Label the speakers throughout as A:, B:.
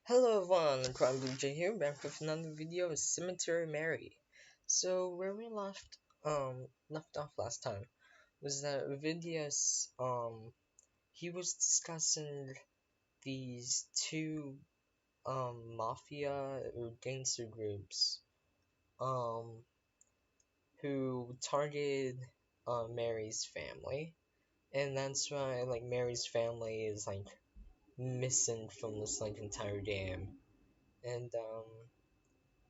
A: Hello everyone, Crime Blue Jay here, back with another video of Cemetery Mary. So where we left off last time was that Ovidius he was discussing these two mafia or gangster groups um who targeted Mary's family, and that's why Mary's family is missing from this entire game. And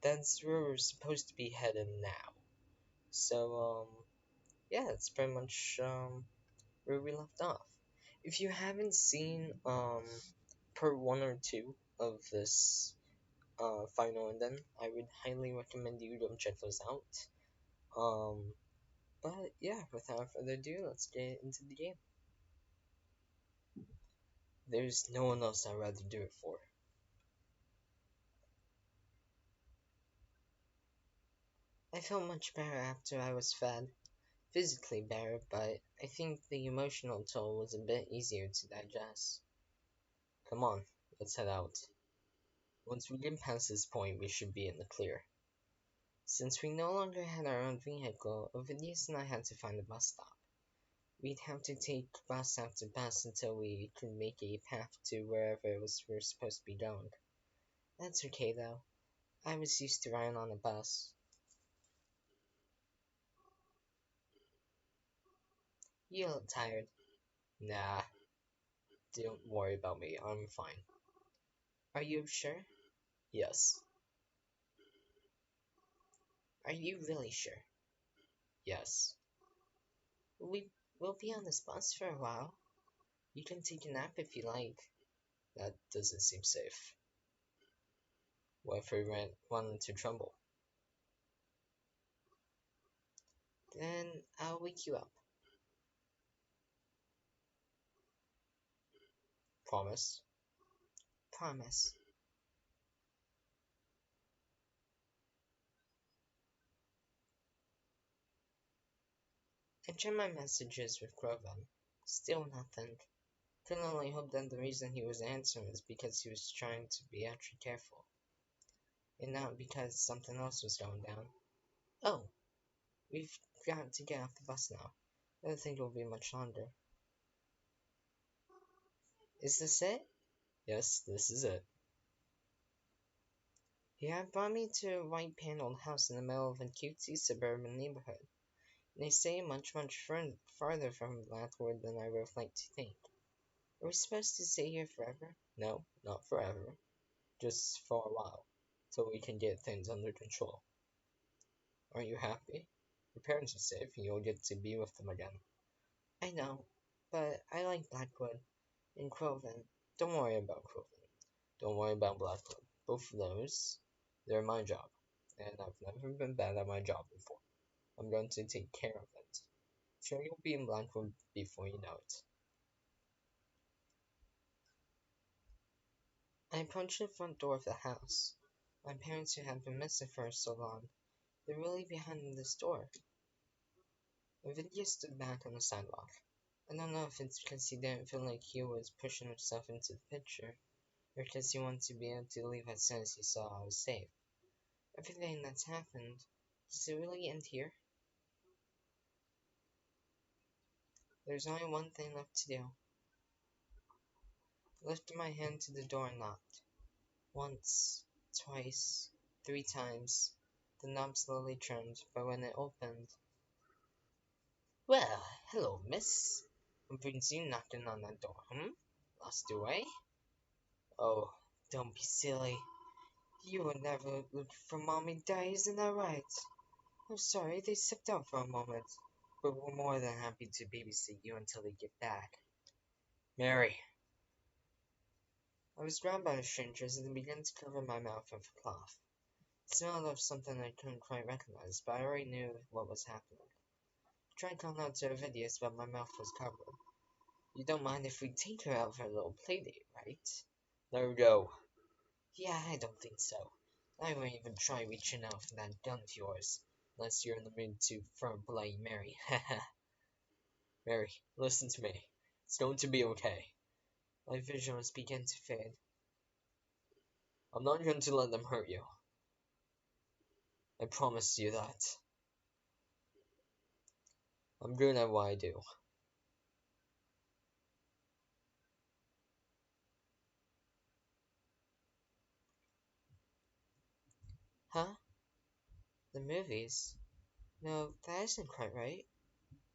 A: that's where we're supposed to be headed now. So, yeah, that's pretty much, where we left off. If you haven't seen, part 1 or 2 of this, Final Ending, I would highly recommend you go check those out. But yeah, without further ado, let's get into the game. There's no one else I'd rather do it for. I felt much better after I was fed. Physically better, but I think the emotional toll was a bit easier to digest. Come on, let's head out. Once we get past this point, we should be in the clear. Since we no longer had our own vehicle, Ovidius and I had to find a bus stop. We'd have to take bus after bus until we could make a path to wherever it was we were supposed to be going. That's okay though. I was used to riding on a bus. You look tired. Nah, don't worry about me, I'm fine. Are you sure? Yes. Are you really sure? Yes. We will be on this bus for a while. You can take a nap if you like. That doesn't seem safe. What if we run into trouble? Then I'll wake you up. Promise? Promise. I checked my messages with Grovan. Still nothing. Could only hope that the reason he was answering is because he was trying to be extra careful, and not because something else was going down. Oh, we've got to get off the bus now. I don't think it will be much longer. Is this it? Yes, this is it. He had brought me to a white paneled house in the middle of a cutesy suburban neighborhood. They say much farther from Blackwood than I would have liked to think. Are we supposed to stay here forever? No, not forever. Just for a while, till we can get things under control. Aren't you happy? Your parents are safe, and you'll get to be with them again. I know, but I like Blackwood and Croven. Don't worry about Croven. Don't worry about Blackwood. Both of those, they're my job, and I've never been bad at my job before. I'm going to take care of it. Sure, you'll be in Blackwood before you know it. I approached the front door of the house. My parents, who had been missing for so long, they're really behind this door. Ovidia stood back on the sidewalk. I don't know if it's because he didn't feel like he was pushing himself into the picture, or because he wanted to be able to leave as soon as he saw I was safe. Everything that's happened, does it really end here? There's only one thing left to do. I lifted my hand to the door and knocked. Once, twice, 3 times. The knob slowly turned, but when it opened... Well, hello, miss. What brings you knocking on that door, Lost your way? Oh, don't be silly. You were never looking for Mommy and Daddy, isn't that right? I'm sorry, they stepped out for a moment, but we're more than happy to babysit you until they get back. Mary. I was grabbed by the strangers and they began to cover my mouth with a cloth. It smelled of something I couldn't quite recognize, but I already knew what was happening. I tried calling out to Ovidius, but my mouth was covered. You don't mind if we take her out for a little playdate, right? No. Yeah, I don't think so. I won't even try reaching out for that gun of yours, unless you're in the mood for Bloody Mary. Haha. Mary, listen to me. It's going to be okay. My visuals began to fade. I'm not going to let them hurt you. I promise you that. I'm good at what I do. Huh? The movies? No, that isn't quite right.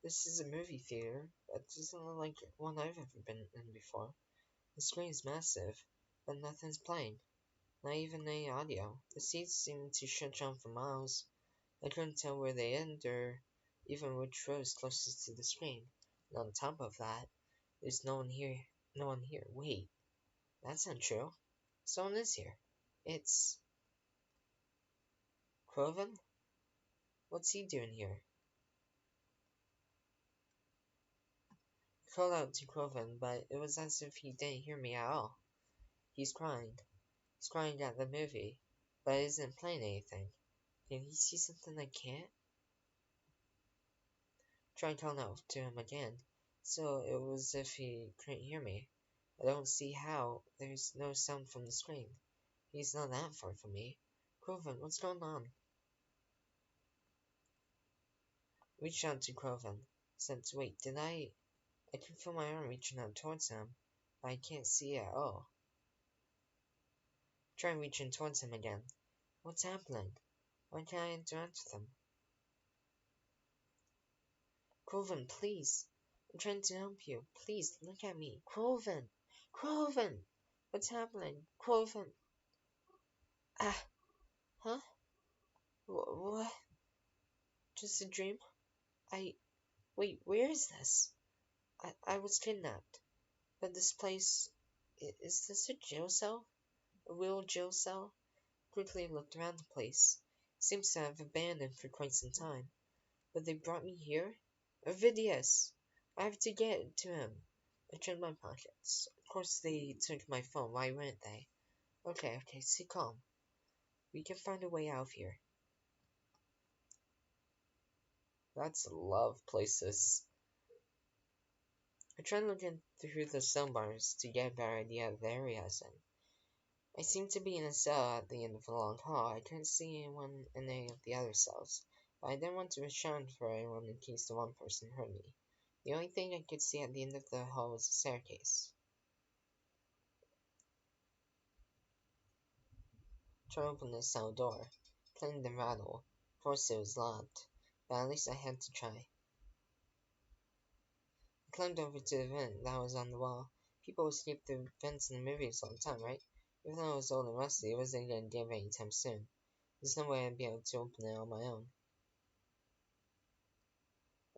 A: This is a movie theater, but it doesn't look like one I've ever been in before. The screen's massive, but nothing's playing. Not even any audio. The seats seem to stretch on for miles. I couldn't tell where they end or even which row is closest to the screen. And on top of that, there's no one here. No one here. Wait, that's not true. Someone is here. It's Kroven? What's he doing here? I called out to Kroven, but it was as if he didn't hear me at all. He's crying. He's crying at the movie, but isn't playing anything. Can he see something I can't? Tried calling out to him again, so it was as if he couldn't hear me. I don't see how. There's no sound from the screen. He's not that far from me. Kroven, what's going on? Reached out to Kroven. Said, wait, did I? I can feel my arm reaching out towards him, but I can't see at all. Try reaching towards him again. What's happening? Why can't I interact with him? Kroven, please. I'm trying to help you. Please, look at me. Kroven! Kroven! What's happening? Kroven! Ah! Huh? What? Just a dream? I... Wait, where is this? I was kidnapped. But this place... Is this a jail cell? A real jail cell? Quickly looked around the place. Seems to have abandoned for quite some time. But they brought me here? Ovidius! I have to get to him. I checked my pockets. Of course they took my phone. Why wouldn't they? Okay, stay calm. We can find a way out of here. That's love places. I tried looking through the cell bars to get a better idea of the area I was in. I seemed to be in a cell at the end of a long hall. I couldn't see anyone in any of the other cells, but I didn't want to rush on for anyone in case the one person heard me. The only thing I could see at the end of the hall was a staircase. Tried to open the cell door, playing the rattle. Of course it was locked, but at least I had to try. I climbed over to the vent that was on the wall. People escape through vents in the movies all the time, right? Even though it was old and rusty, it wasn't gonna give anytime soon. There's no way I'd be able to open it on my own.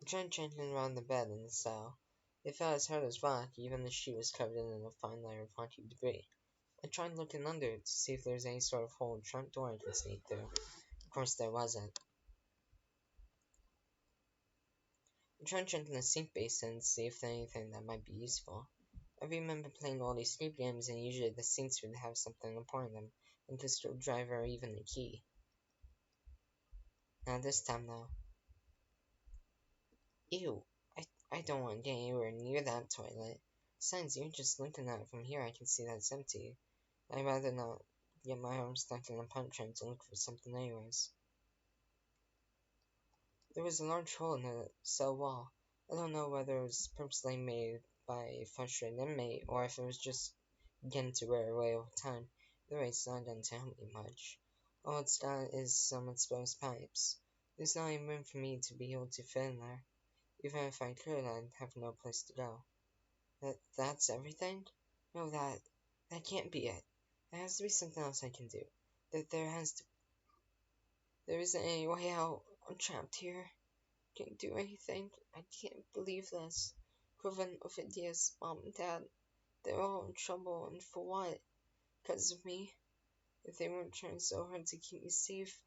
A: I tried changing around the bed in the cell. It felt as hard as rock, even the sheet was covered in a fine layer of rocky debris. I tried looking under it to see if there was any sort of hole or trap door I could sneak through. Of course there wasn't. I tried checking the sink basin to see if there was anything that might be useful. I remember playing all these escape games and usually the sinks would have something important in them, like a screwdriver or even a key. Not this time though. Ew, I don't want to get anywhere near that toilet. Besides, you're just looking at it from here, I can see that it's empty. I'd rather not get my arm stuck in a pipe trying to look for something anyways. There was a large hole in the cell wall. I don't know whether it was purposely made by a frustrated inmate or if it was just getting to wear away over time. Either way, it's not going to help me much. All it's got is some exposed pipes. There's not even room for me to be able to fit in there. Even if I could, I'd have no place to go. That's everything? No, that can't be it. There has to be something else I can do. There isn't any way out. I'm trapped here. Can't do anything. I can't believe this. Kroven, Ovidius, Mom and Dad, they're all in trouble, and for what? Because of me? If they weren't trying so hard to keep me safe,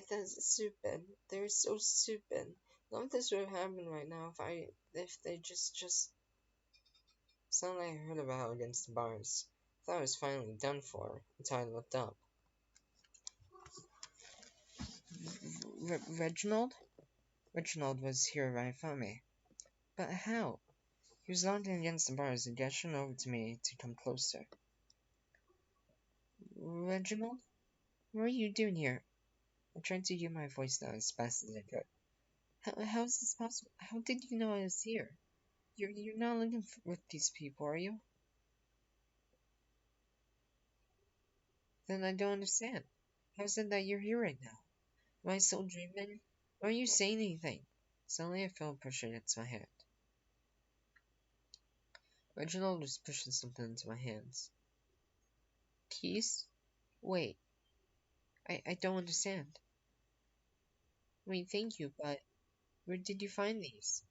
A: that's stupid. They're so stupid. None of this would have happened right now if they just Suddenly I heard a row against the bars. I thought I was finally done for until I looked up. Reginald? Reginald was here right in front of me. But how? He was locked in against the bars and gestured over to me to come closer. Reginald? What are you doing here? I tried to get my voice down as fast as I could. How is this possible? How did you know I was here? You're not living with these people, are you? Then I don't understand. How is it that you're here right now? Am I still dreaming? Why are you saying anything? Suddenly I felt pressure against my hand. Reginald was pushing something into my hands. Keys? Wait, I don't understand. I mean, thank you, but where did you find these?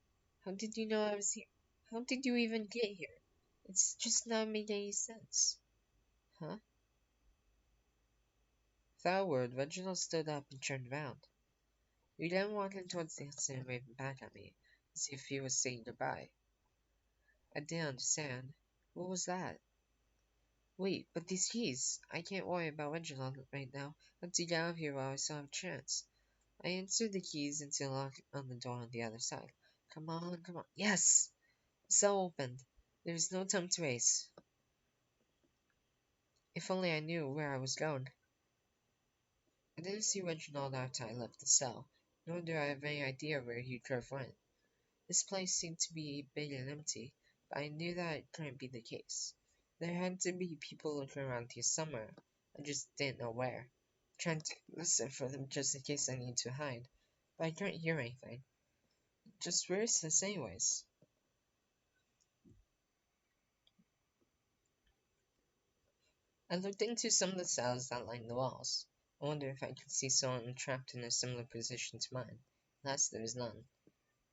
A: How did you know I was here? How did you even get here? It's just not making any sense. Huh? Without a word, Reginald stood up and turned around. He then walked towards the house and waved back at me, as if he was saying goodbye. I didn't understand. What was that? Wait, but these keys! I can't worry about Reginald right now. I have to get out of here while I still have a chance. I answered the keys into the lock on the door on the other side. Come on, come on. Yes! The cell opened. There was no time to waste. If only I knew where I was going. I didn't see Reginald after I left the cell, nor do I have any idea where he could have went. This place seemed to be big and empty, but I knew that it couldn't be the case. There had to be people looking around here somewhere. I just didn't know where. Trying to listen for them just in case I need to hide, but I couldn't hear anything. Just where is this anyways? I looked into some of the cells that lined the walls. I wondered if I could see someone trapped in a similar position to mine. Alas, there was none.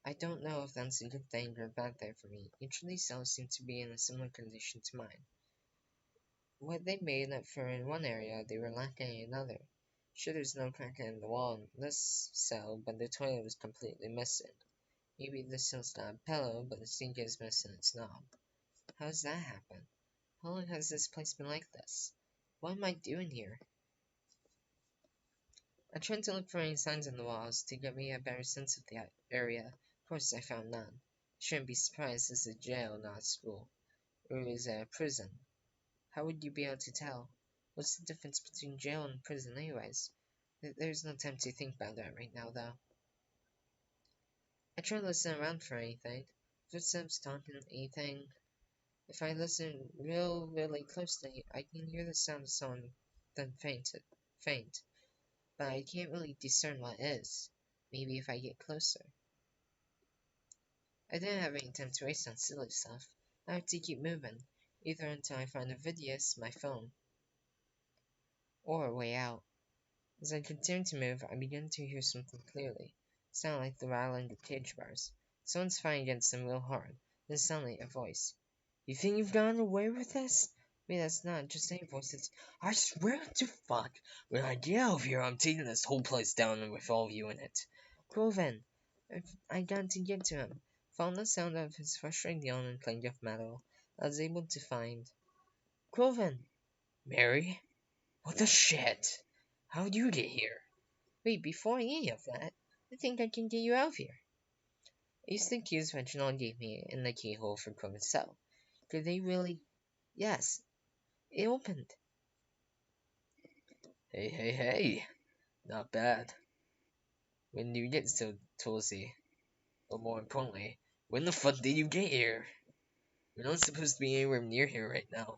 A: I don't know if that's a good thing or a bad thing for me. Each of these cells seemed to be in a similar condition to mine. What they made up for in one area, they were lacking in another. Sure, there's no crack in the wall in this cell, but the toilet was completely missing. Maybe this cell's got a pillow, but the sink is missing its knob. How does that happen? How long has this place been like this? What am I doing here? I tried to look for any signs on the walls to give me a better sense of the area. Of course, I found none. Shouldn't be surprised, this is a jail, not a school. Or is a prison. How would you be able to tell? What's the difference between jail and prison anyways? There's no time to think about that right now, though. I try to listen around for anything. Footsteps, talking, anything. If I listen really closely, I can hear the sound of someone then faint, but I can't really discern what it is. Maybe if I get closer. I didn't have any time to waste on silly stuff. I have to keep moving, either until I find a Vidius, my phone, or a way out. As I continued to move, I began to hear something clearly. It sounded like the rattling of cage bars. Someone's fighting against them real hard. Then suddenly, a voice. You think you've gotten away with this? Wait, that's not just any voice, it's... I swear to fuck, when I get out of here, I'm taking this whole place down with all of you in it. Groven! I got to get to him. Found the sound of his frustrating yelling and clang of metal. I was able to find... Groven! Mary? What the shit? How'd you get here? Wait, before any of that, I think I can get you out of here. I used the keys Reginald gave me in the keyhole for Groven's cell. Could they really? Yes, it opened. Hey. Not bad. When did you get to Tulsi? But more importantly, when the fuck did you get here? We're not supposed to be anywhere near here right now.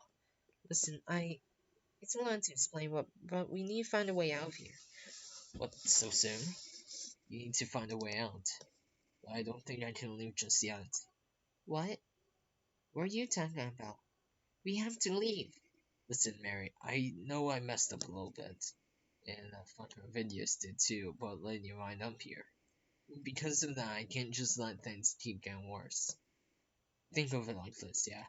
A: Listen, it's a lot to explain, but we need to find a way out of here. What, so soon? You need to find a way out. I don't think I can leave just yet. What? What are you talking about? We have to leave. Listen, Mary, I know I messed up a little bit. And fucking videos did too, but letting you mind up here. Because of that, I can't just let things keep getting worse. Think of it like this, yeah?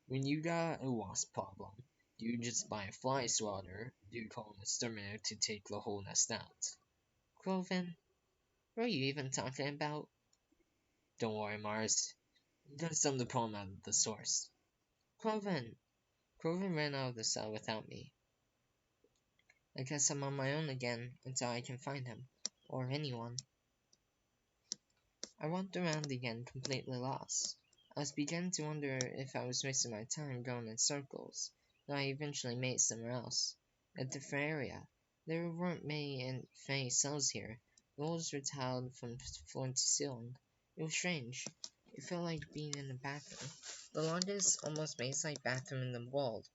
A: When you got a wasp problem, do you just buy a fly swatter? Do you call an exterminator to take the whole nest out? Groven, what are you even talking about? Don't worry, Mars. You got some of the problem out of the source. Groven! Groven ran out of the cell without me. I guess I'm on my own again until I can find him. Or anyone. I walked around again, completely lost. I was beginning to wonder if I was wasting my time going in circles, though I eventually made it somewhere else. A different area. There weren't many cells here. The walls were tiled from floor to ceiling. It was strange. It felt like being in a bathroom. The longest, almost maze-like bathroom in the world.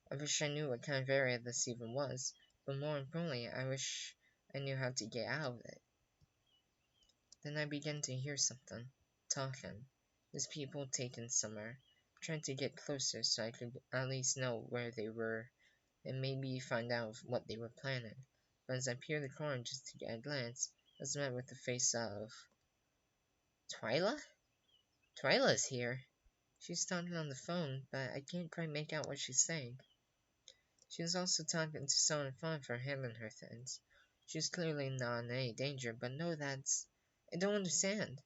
A: I wish I knew what kind of area this even was, but more importantly, I wish I knew how to get out of it. Then I began to hear something. Talking. These people taken somewhere. Trying to get closer so I could at least know where they were and maybe find out what they were planning. But as I peered the corner just to get a glance, I was met with the face of Twyla? Twyla's here. She's talking on the phone, but I can't quite make out what she's saying. She was also talking to someone in front of her, handling her things. She's clearly not in any danger, but no, that's... I don't understand.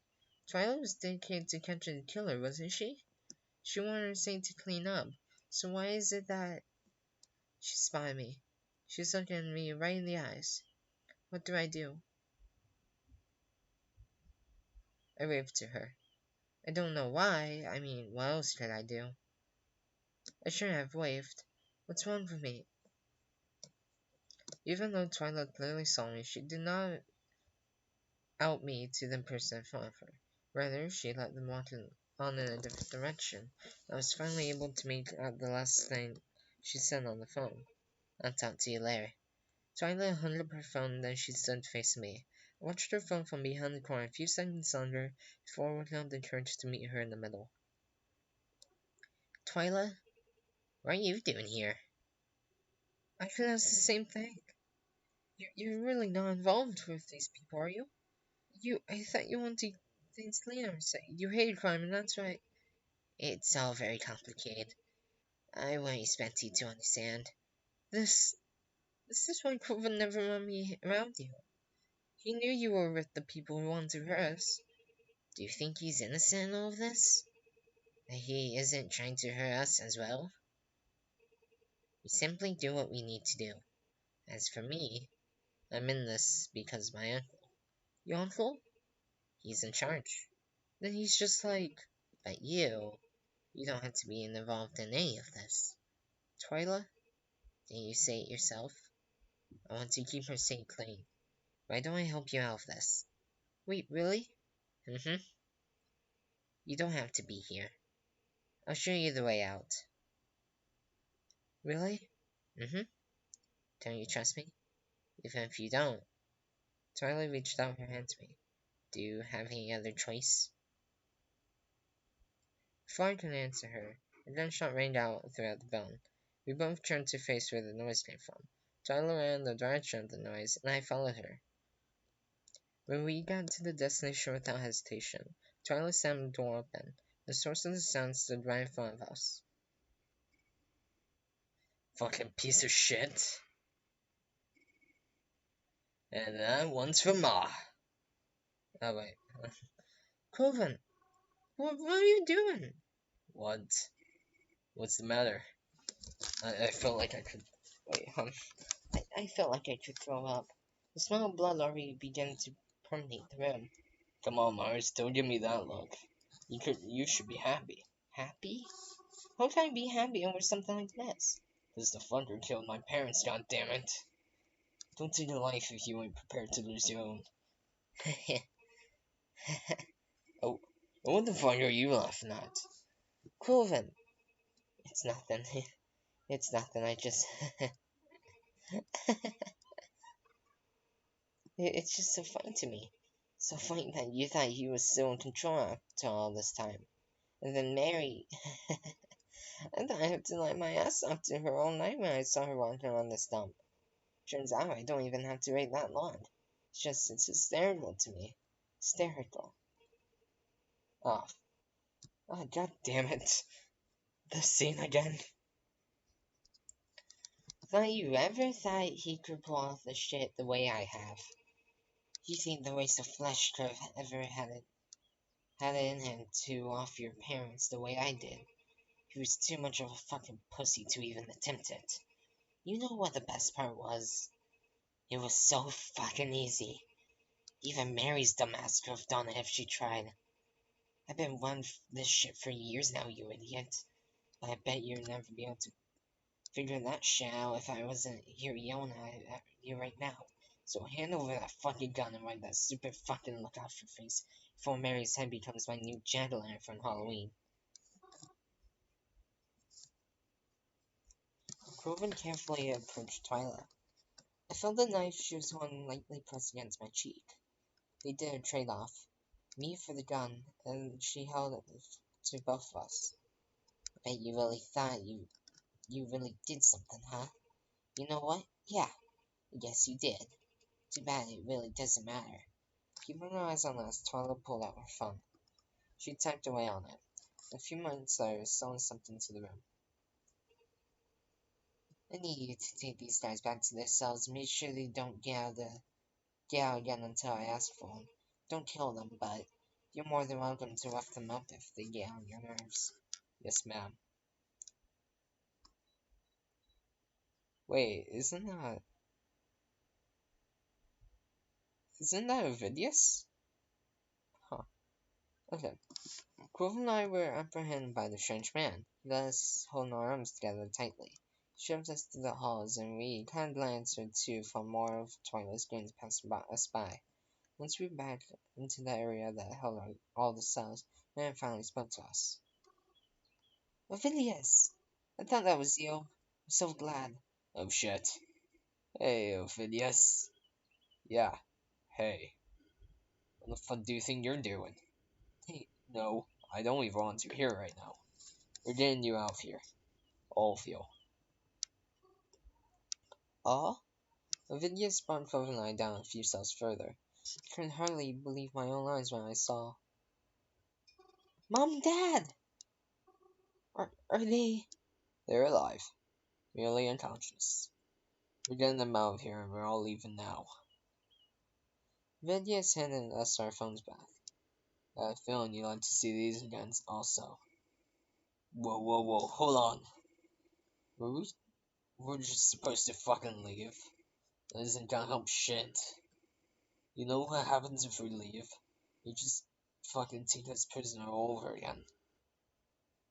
A: Twyla was dedicated to catching the killer, wasn't she? She wanted her saint to clean up. So why is it that... She spotted me. She's looking me right in the eyes. What do I do? I waved to her. I don't know why. I mean, what else could I do? I shouldn't have waved. What's wrong with me? Even though Twilight clearly saw me, she did not out me to the person in front of her. Rather, she let them walk on in a different direction. I was finally able to make out the last thing she said on the phone. I'll talk to you later. Twilight hung up her phone, then she stood facing me. I watched her phone from behind the corner a few seconds longer before working up the courage to meet her in the middle. Twilight, what are you doing here? I could ask the same thing. You're really not involved with these people, are you? I thought you wanted things cleaner. So you hate crime, and that's right. It's all very complicated. I won't expect you to understand. This, this is why Coven never wanted me around you. He knew you were with the people who wanted to hurt us. Do you think he's innocent in all of this? That he isn't trying to hurt us as well? We simply do what we need to do. As for me, I'm in this because my uncle. Your uncle? He's in charge. Then he's just like, but you don't have to be involved in any of this. Twyla, didn't you say it yourself? I want to keep her safe clean. Why don't I help you out of this? Wait, really? Mm-hmm. You don't have to be here. I'll show you the way out. Really? Mm-hmm. Don't you trust me? Even if you don't. Twyla reached out her hand to me. Do you have any other choice? Before I could answer her, a gunshot rang out throughout the building. We both turned to face where the noise came from. Twyla ran in the direction of the noise, and I followed her. When we got to the destination without hesitation, Twyla slammed the door open. The source of the sound stood right in front of us. Fucking piece of shit. And that one's for Ma. Oh, wait. Coven, what are you doing? What? What's the matter? I felt like I could... Wait, I felt like I could throw up. The smell of blood already began to permeate the room. Come on, Mars, don't give me that look. You should be happy. Happy? How can I be happy over something like this? Because the fucker killed my parents, goddammit. Don't take a life if you ain't prepared to lose your own. Oh, what the fuck are you laughing at? Coven. It's nothing. It's nothing, I just... It's just so funny to me. So funny that you thought you was still in control after all this time. And then Mary... I thought I had to let my ass off to her all night when I saw her walking around this dump. Turns out I don't even have to wait that long. It's hysterical to me. Hysterical. Oh, god damn it. This scene again. Thought you ever thought he could pull off the shit the way I have? You think the waste of flesh could have ever had it in him to off your parents the way I did? He was too much of a fucking pussy to even attempt it. You know what the best part was? It was so fucking easy. Even Mary's dumbass could have done it if she tried. I've been running this shit for years now, you idiot. But I bet you'll never be able to Figure that shit out if I wasn't here yelling at you right now. So hand over that fucking gun and wipe that stupid fucking look off your face before Mary's head becomes my new jack-o'-lantern for Halloween. Groven carefully approached Twyla. I felt the knife she was holding lightly pressed against my cheek. They did a trade-off. Me for the gun, and she held it to both of us. Bet you really thought you really did something, huh? You know what? Yeah, I guess you did. Too bad it really doesn't matter. Keeping her eyes on us, Twyla pulled out her phone. She typed away on it. A few moments later, someone stepped into the room. I need you to take these guys back to their cells and make sure they don't get out again until I ask for them. Don't kill them, but you're more than welcome to rough them up if they get on your nerves. Yes, ma'am. Wait, isn't that Ovidius? Huh. Okay. Grove and I were apprehended by the strange man. He let us hold our arms together tightly. He shoved us through the halls, and we kind of glanced or two for more of Twyla's grins passing us by. Once we were back into the area that held all the cells, the man finally spoke to us. Ovidius! I thought that was you. I'm so glad. Oh shit. Hey, Ovidius. Yeah. Hey. What the fuck do you think you're doing? Hey, no. I don't even want you here right now. We're getting you out of here. All of you. Oh? Ovidius brought Clover and I down a few cells further. I could hardly believe my own eyes when I saw. Mom and Dad! Are they. They're alive. Merely unconscious. We're getting them out of here and we're all leaving now. Ovidius handed us our phones back. I have a feeling you'd like to see these again also. Whoa, whoa, whoa, hold on. We're just supposed to fucking leave. That isn't gonna help shit. You know what happens if we leave? You just fucking take us prisoner all over again.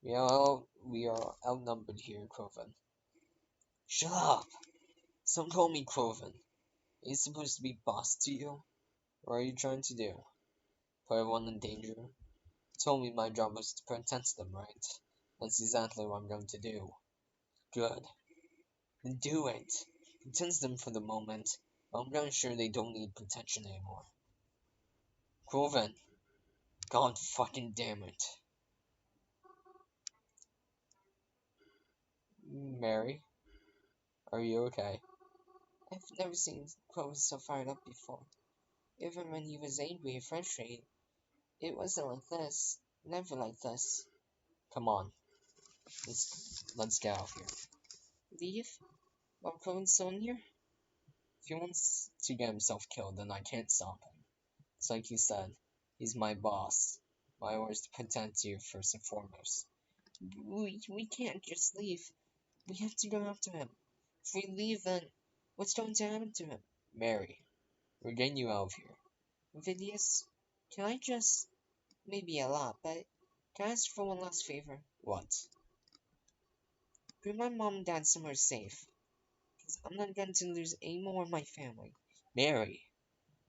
A: We are outnumbered here, Croven. Shut up! Don't call me Croven. Are you supposed to be boss to you? What are you trying to do? Put everyone in danger? You told me my job was to protect them, right? That's exactly what I'm going to do. Good. Then do it. Protect them for the moment, but I'm not sure they don't need protection anymore. Croven. God fucking damn it. Mary? Are you okay? I've never seen Croven so fired up before. Even when he was angry and frustrated, it wasn't like this. Never like this. Come on. Let's get out of here. Leave? While Croven's still in here? If he wants to get himself killed, then I can't stop him. It's like you said, he's my boss. My orders to protect you first and foremost. We can't just leave. We have to go after him. If we leave, then what's going to happen to him? Mary, we're getting you out of here. Vidius, can I just, maybe a lot, but can I ask for one last favor? What? Bring my mom and dad somewhere safe. Because I'm not going to lose any more of my family. Mary!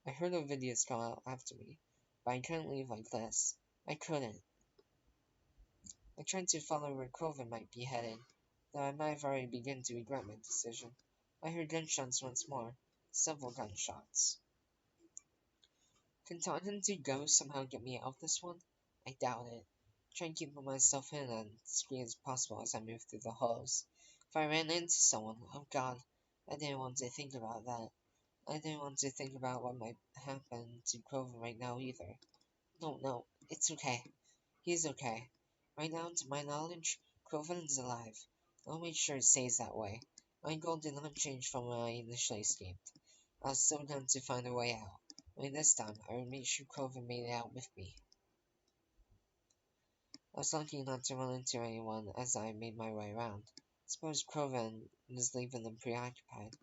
A: I heard Ovidius call out after me, but I couldn't leave like this. I couldn't. I tried to follow where Croven might be headed, though I might have already begun to regret my decision. I heard gunshots once more. Several gunshots. Can talking to ghosts somehow get me out of this one? I doubt it. Trying to keep myself in as discreet as possible as I moved through the halls. If I ran into someone, oh god, I didn't want to think about that. I didn't want to think about what might happen to Croven right now either. No, it's okay. He's okay. Right now, to my knowledge, Croven is alive. I'll make sure it stays that way. My goal did not change from when I initially escaped. I was still going to find a way out. Only this time, I would make sure Croven made it out with me. I was lucky not to run into anyone as I made my way around. I suppose Croven was leaving them preoccupied.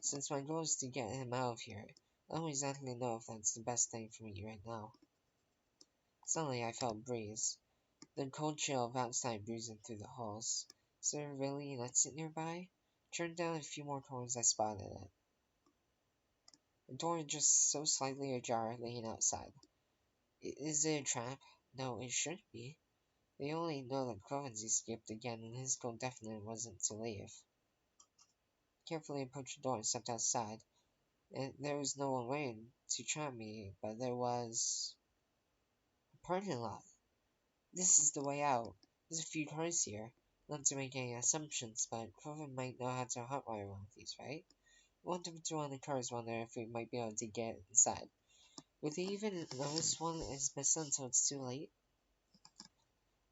A: Since my goal is to get him out of here, I don't exactly know if that's the best thing for me right now. Suddenly I felt a breeze. The cold chill of outside breezing through the halls. Is there really an exit nearby?
B: Turned down a few more corners, I spotted it. The door just so slightly ajar, laying outside. Is it a trap? No, it shouldn't be. They only know that Covens escaped again, and his goal definitely wasn't to leave. Carefully approached the door and stepped outside. There was no one waiting to trap me, but there was a parking lot. This is the way out. There's a few cars here. Not to make any assumptions, but Coven might know how to hotwire one of these, right? One of the one of the cars wonder if we might be able to get inside. Would they even notice one is missing until it's too late?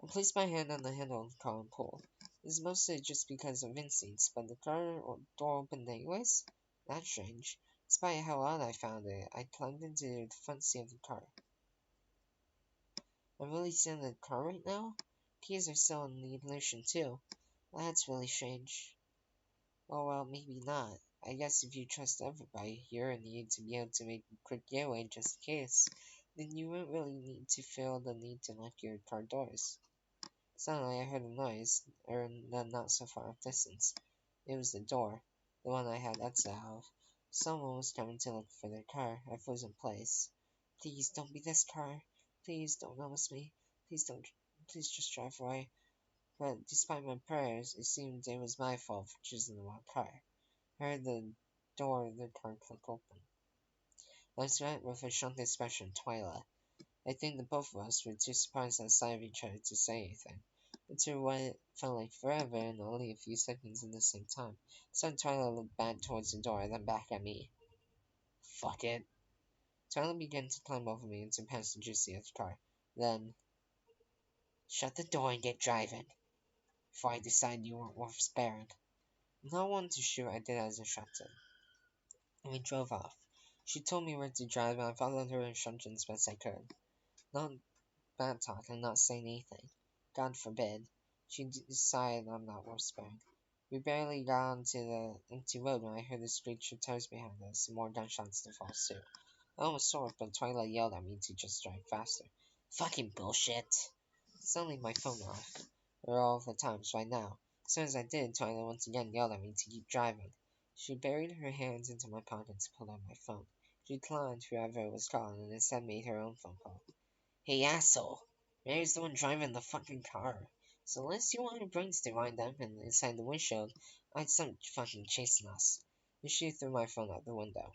B: I placed my hand on the handle of the car and pulled. This is mostly just because of instincts, but the car door opened anyways? That's strange. Despite how odd I found it, I climbed into the front seat of the car. I'm really sitting in the car right now? Keys are still in the ignition too. That's really strange. Oh well, maybe not. I guess if you trust everybody here and need to be able to make a quick getaway just in case, then you won't really need to feel the need to lock your car doors. Suddenly I heard a noise, or not so far off distance. It was the door, the one I had exit out of. Someone was coming to look for their car. I froze in place. Please don't be this car. Please don't notice me. Please don't. Please just drive away. But despite my prayers, it seemed it was my fault for choosing the wrong car. I heard the door of the car click open. I was met with a shocked expression, Twyla. I think that both of us were too surprised at the sight of each other to say anything. But through what felt like forever and only a few seconds at the same time, saw Twyla look back towards the door, then back at me. Fuck it. Twyla began to climb over me into the passenger seat of the car. Then, shut the door and get driving, before I decide you weren't worth sparing. Not wanting to shoot, I did as instructed, and we drove off. She told me where to drive, and I followed her instructions best I could. Not bad talk and not saying anything. God forbid. She decided I'm not worth sparing. We barely got onto the empty road when I heard the screech of tires behind us and more gunshots to follow suit. I almost swerved, but Twilight yelled at me to just drive faster. Fucking bullshit! Suddenly my phone went off. Or all the times right now. As soon as I did, Twilight once again yelled at me to keep driving. She buried her hands into my pockets and pulled out my phone. She declined whoever it was calling and instead made her own phone call. Hey asshole, Mary's the one driving the fucking car. So unless you want your brains to wind up and inside the windshield, I'd stop fucking chasing us. And she threw my phone out the window.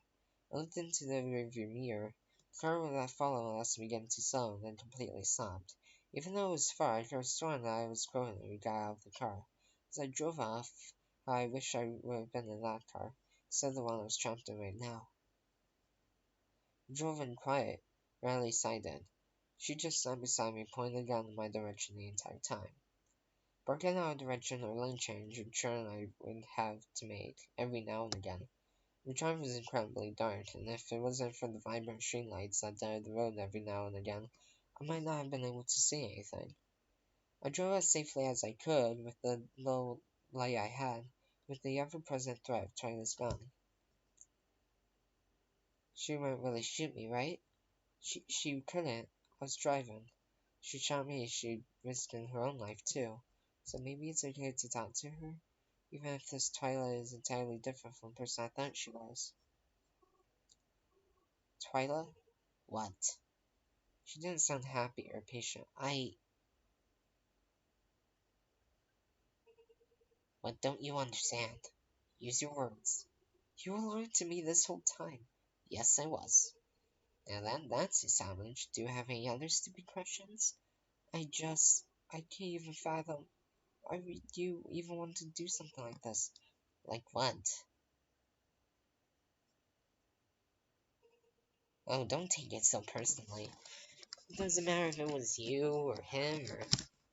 B: I looked into the rearview mirror. The car that followed us began to slow and then completely stopped. Even though it was far, I could have sworn that I was going when we got out of the car. As I drove off, I wish I would have been in that car, instead of the one I was trapped in right now. I drove in quiet, rarely sighed in. She just sat beside me, pointing the gun in my direction the entire time. Barking out a direction or lane change a turn I would have to make every now and again. The drive was incredibly dark, and if it wasn't for the vibrant streetlights that dotted the road every now and again, I might not have been able to see anything. I drove as safely as I could with the little light I had, with the ever-present threat of China's gun. She wouldn't really shoot me, right? She couldn't. I was driving. She shot me, she'd risking her own life too. So maybe it's okay to talk to her, even if this Twyla is entirely different from the person I thought she was. Twyla? What? She didn't sound happy or patient. What don't you understand? Use your words. You were lying to me this whole time. Yes, I was. Now that's a sandwich. Do you have any other stupid questions? I can't even fathom. Why would you even want to do something like this? Like what? Oh, don't take it so personally. It doesn't matter if it was you or him or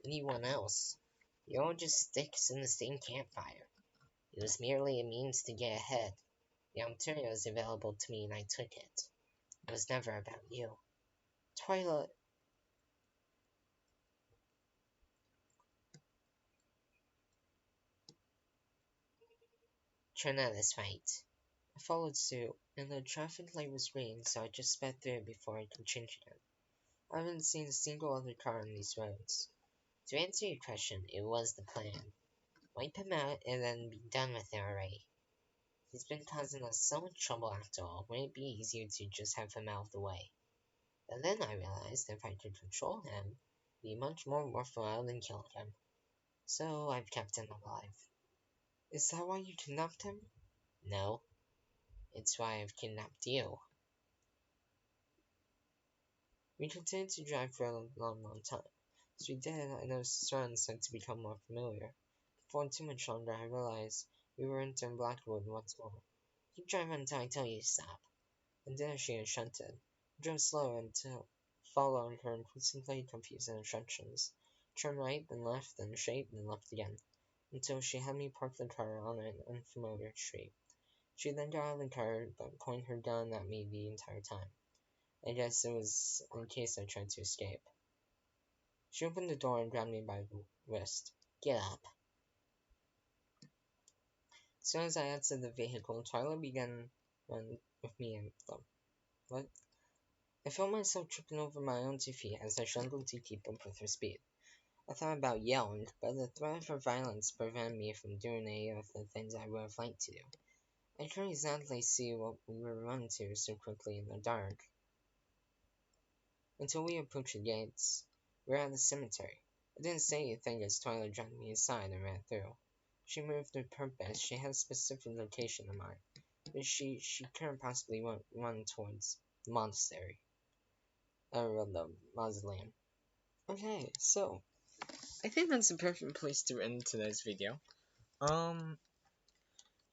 B: anyone else. You're all just sticks in the same campfire. It was merely a means to get ahead. The opportunity was available to me and I took it. It was never about you. Twilight. Turn out this fight. I followed suit, and the traffic light was green, so I just sped through it before I could change again. I haven't seen a single other car on these roads. To answer your question, it was the plan.
A: wipe him out, and then be done with it already. He's been causing us so much trouble after all. Wouldn't it be easier to just have him out of the way? And then I realized if I could control him, it'd be much more worthwhile than killing him. So I've kept him alive. Is that why you kidnapped him? No, it's why I've kidnapped you. We continued to drive for a long time. As we did, I noticed the surroundings started to become more familiar. Before too much longer, I realized we were entering Blackwood once more. Keep driving until I tell you to stop. And there she assented. I drove slower until following her increasingly confusing instructions. Turn right, then left, then straight, then left again, until she had me park the car on an unfamiliar street. She then got out of the car, but pointed her gun at me the entire time. I guess it was in case I tried to escape. She opened the door and grabbed me by the wrist. Get up. As soon as I exited the vehicle, Twyla began run with me and what? I felt myself tripping over my own 2 feet as I struggled to keep up with her speed. I thought about yelling, but the threat of her violence prevented me from doing any of the things I would have liked to do. I couldn't exactly see what we were running to so quickly in the dark. Until we approached the gates, we were at the cemetery. I didn't say anything as Twyla dragged me aside and ran through. She moved with purpose. She had a specific location in mind, but she couldn't possibly run towards the monastery, or the mausoleum. Okay, so I think that's the perfect place to end today's video. Um,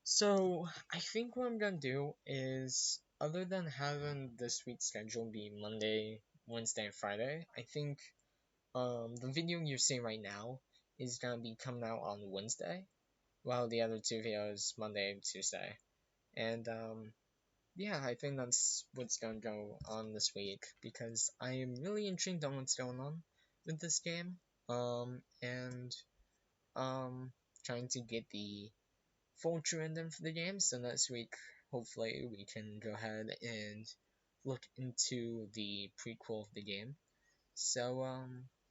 A: so I think what I'm gonna do is, other than having this week's schedule be Monday, Wednesday, and Friday, I think the video you're seeing right now is gonna be coming out on Wednesday, while the other two videos Monday and Tuesday. And yeah, I think that's what's gonna go on this week because I am really intrigued on what's going on with this game. And trying to get the full true ending for the game. So next week, hopefully, we can go ahead and look into the prequel of the game. So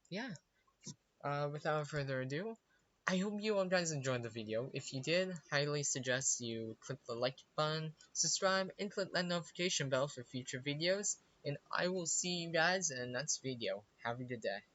A: yeah. Without further ado, I hope you all guys enjoyed the video. If you did, highly suggest you click the like button, subscribe, and click that notification bell for future videos. And I will see you guys in the next video. Have a good day.